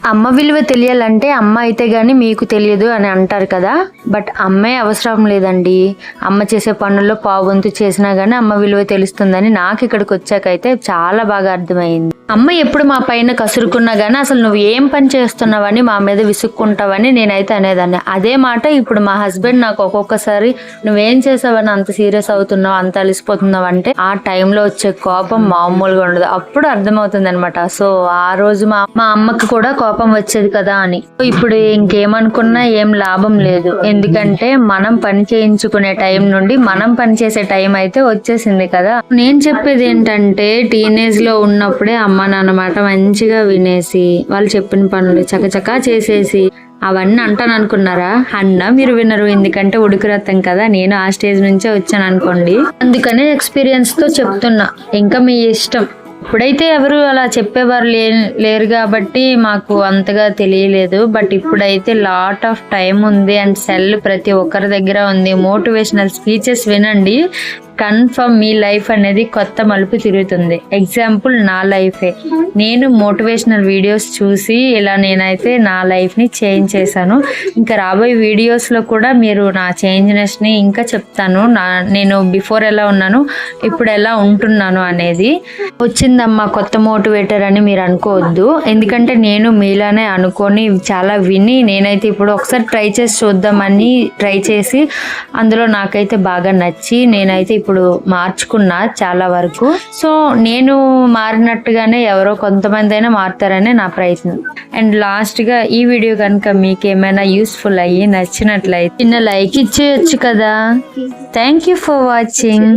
అమ్మ విలువ తెలియాలంటే అమ్మ అయితే గానీ మీకు తెలియదు అని అంటారు కదా. బట్ అమ్మే అవసరం లేదండి. అమ్మ చేసే పనుల్లో పావువంతు చేసినా గానీ అమ్మ విలువ తెలుస్తుందని నాకు ఇక్కడికి వచ్చాకైతే చాలా బాగా అర్థమైంది. అమ్మ ఎప్పుడు మా పైన కసురుకున్నా గానీ అసలు నువ్వు ఏం పని చేస్తున్నావని మా మీద విసుక్కుంటావని నేనైతే అనేదాన్ని. అదే మాట ఇప్పుడు మా హస్బెండ్ నాకు ఒక్కొక్కసారి నువ్వేం చేసావని అంత సీరియస్ అవుతున్నావు, అంత అలిసిపోతున్నావు అంటే ఆ టైంలో వచ్చే కోపం మామూలుగా ఉండదు. అప్పుడు అర్థమవుతుంది అనమాట. సో ఆ రోజు మా అమ్మకి కూడా కోపం వచ్చేది కదా అని. ఇప్పుడు ఇంకేమనుకున్నా ఏం లాభం లేదు. ఎందుకంటే మనం పని చేయించుకునే టైం నుండి మనం పని చేసే టైం అయితే వచ్చేసింది కదా. నేను చెప్పేది ఏంటంటే టీనేజ్ లో ఉన్నప్పుడే అమ్మ నాన్న మాట మంచిగా వినేసి వాళ్ళు చెప్పిన పనులు చకచకా చేసేసి అవన్నీ అంటాను అనుకున్నారా? మీరు వినరు. ఎందుకంటే ఉడుకు రక్తం కదా. నేను ఆ స్టేజ్ నుంచే వచ్చాను అనుకోండి. అందుకనే ఎక్స్పీరియన్స్ తో చెప్తున్నా. ఇంకా మీ ఇష్టం. ఇప్పుడైతే ఎవరు అలా చెప్పేవారు లేరు కాబట్టి మాకు అంతగా తెలియలేదు. బట్ ఇప్పుడైతే లాట్ ఆఫ్ టైం ఉంది అండ్ సెల్ ప్రతి ఒక్కరి దగ్గర ఉంది. మోటివేషనల్ స్పీచెస్ వినండి, కన్ఫర్మ్ మీ లైఫ్ అనేది కొత్త మలుపు తిరుగుతుంది. ఎగ్జాంపుల్ నా లైఫే. నేను మోటివేషనల్ వీడియోస్ చూసి ఇలా నేనైతే నా లైఫ్ని చేంజ్ చేశాను. ఇంకా రాబోయే వీడియోస్లో కూడా మీరు నా చేంజ్నెస్ని ఇంకా చెప్తాను. నేను బిఫోర్ ఎలా ఉన్నాను, ఇప్పుడు ఎలా ఉంటున్నాను అనేది. వచ్చిందమ్మా కొత్త మోటివేటర్ అని మీరు అనుకోవద్దు. ఎందుకంటే నేను మీలానే అనుకొని చాలా విని నేనైతే ఇప్పుడు ఒకసారి ట్రై చేసి చూద్దామని ట్రై చేసి అందులో నాకైతే బాగా నచ్చి నేనైతే ఇప్పుడు మార్చుకున్నా చాలా వరకు. సో నేను మారినట్టుగానే ఎవరో కొంతమంది అయినా మారుతారనే నా ప్రయత్నం. అండ్ లాస్ట్ గా ఈ వీడియో కనుక మీకు ఏమైనా యూస్ఫుల్ అయ్యి నచ్చినట్లయితే చిన్న లైక్ ఇచ్చేయచ్చు కదా. Thank you for watching.